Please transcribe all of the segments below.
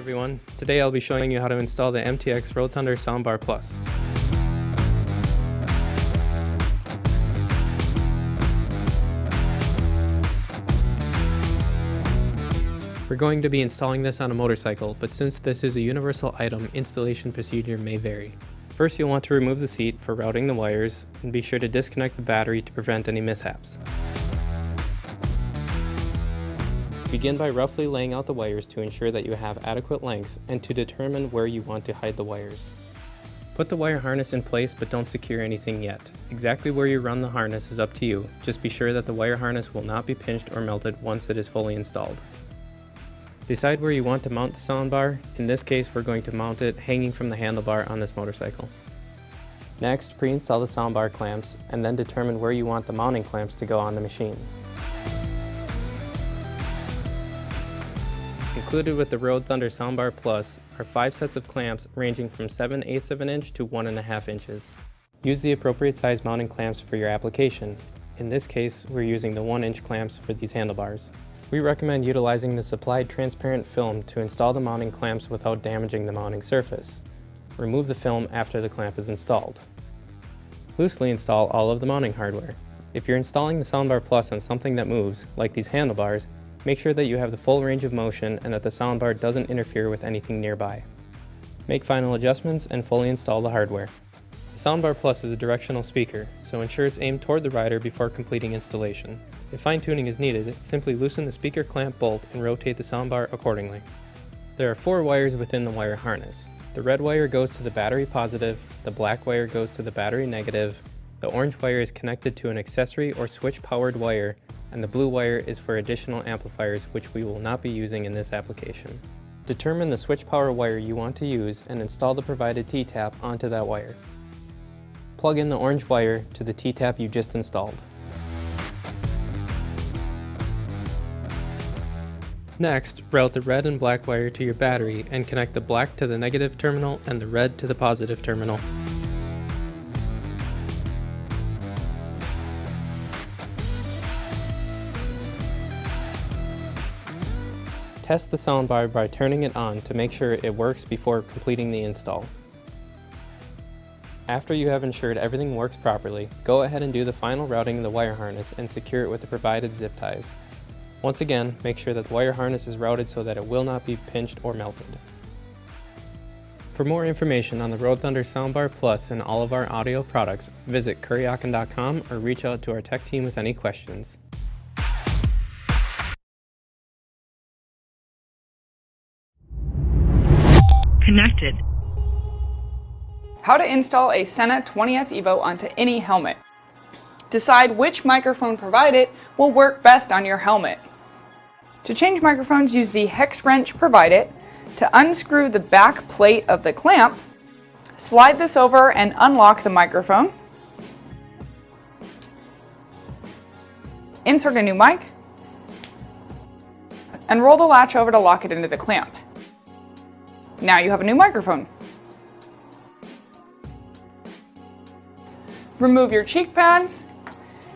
everyone. Today I'll be showing you how to install the MTX Road Thunder Soundbar Plus. We're going to be installing this on a motorcycle, but since this is a universal item, installation procedure may vary. First, you'll want to remove the seat for routing the wires, and be sure to disconnect the battery to prevent any mishaps. Begin by roughly laying out the wires to ensure that you have adequate length and to determine where you want to hide the wires. Put the wire harness in place, but don't secure anything yet. Exactly where you run the harness is up to you. Just be sure that the wire harness will not be pinched or melted once it is fully installed. Decide where you want to mount the soundbar. In this case, we're going to mount it hanging from the handlebar on this motorcycle. Next, pre-install the soundbar clamps and then determine where you want the mounting clamps to go on the machine. Included with the Road Thunder Soundbar Plus are 5 sets of clamps ranging from 7/8 of an inch to 1.5 inches. Use the appropriate size mounting clamps for your application. In this case, we're using the 1-inch clamps for these handlebars. We recommend utilizing the supplied transparent film to install the mounting clamps without damaging the mounting surface. Remove the film after the clamp is installed. Loosely install all of the mounting hardware. If you're installing the Soundbar Plus on something that moves, like these handlebars, make sure that you have the full range of motion and that the soundbar doesn't interfere with anything nearby. Make final adjustments and fully install the hardware. The Soundbar Plus is a directional speaker, so ensure it's aimed toward the rider before completing installation. If fine-tuning is needed, simply loosen the speaker clamp bolt and rotate the soundbar accordingly. There are 4 wires within the wire harness. The red wire goes to the battery positive, the black wire goes to the battery negative, the orange wire is connected to an accessory or switch-powered wire, and the blue wire is for additional amplifiers, which we will not be using in this application. Determine the switch power wire you want to use and install the provided T-tap onto that wire. Plug in the orange wire to the T-tap you just installed. Next, route the red and black wire to your battery and connect the black to the negative terminal and the red to the positive terminal. Test the soundbar by turning it on to make sure it works before completing the install. After you have ensured everything works properly, go ahead and do the final routing of the wire harness and secure it with the provided zip ties. Once again, make sure that the wire harness is routed so that it will not be pinched or melted. For more information on the Road Thunder Soundbar Plus and all of our audio products, visit kuryakin.com or reach out to our tech team with any questions. Connected. How to install a Sena 20S Evo onto any helmet. Decide which microphone provided will work best on your helmet. To change microphones, use the hex wrench provided. To unscrew the back plate of the clamp, slide this over and unlock the microphone. Insert a new mic and roll the latch over to lock it into the clamp. Now you have a new microphone. Remove your cheek pads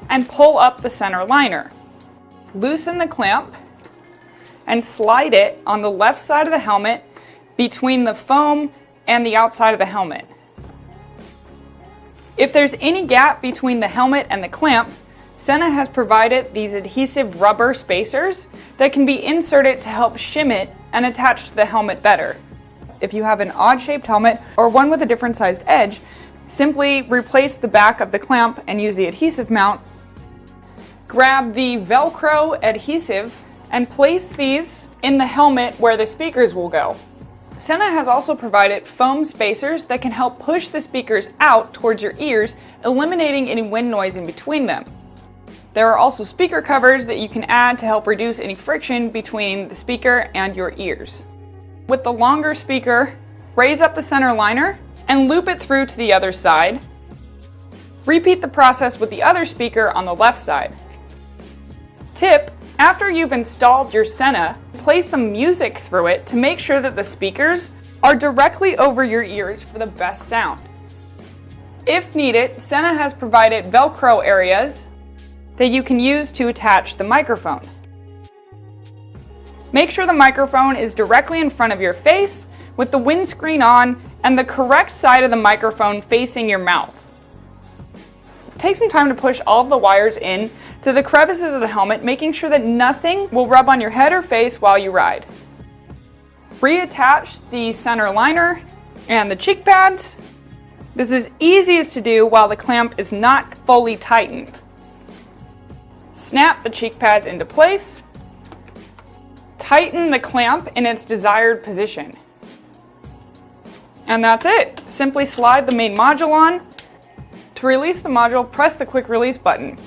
and pull up the center liner. Loosen the clamp and slide it on the left side of the helmet between the foam and the outside of the helmet. If there's any gap between the helmet and the clamp, Sena has provided these adhesive rubber spacers that can be inserted to help shim it and attach to the helmet better. If you have an odd-shaped helmet or one with a different sized edge, simply replace the back of the clamp and use the adhesive mount. Grab the Velcro adhesive and place these in the helmet where the speakers will go. Sena has also provided foam spacers that can help push the speakers out towards your ears, eliminating any wind noise in between them. There are also speaker covers that you can add to help reduce any friction between the speaker and your ears. With the longer speaker, raise up the center liner and loop it through to the other side. Repeat the process with the other speaker on the left side. Tip: after you've installed your Sena, play some music through it to make sure that the speakers are directly over your ears for the best sound. If needed, Sena has provided Velcro areas that you can use to attach the microphone. Make sure the microphone is directly in front of your face with the windscreen on and the correct side of the microphone facing your mouth. Take some time to push all of the wires in to the crevices of the helmet, making sure that nothing will rub on your head or face while you ride. Reattach the center liner and the cheek pads. This is easiest to do while the clamp is not fully tightened. Snap the cheek pads into place. Tighten the clamp in its desired position. And that's it. Simply slide the main module on. To release the module, press the quick release button.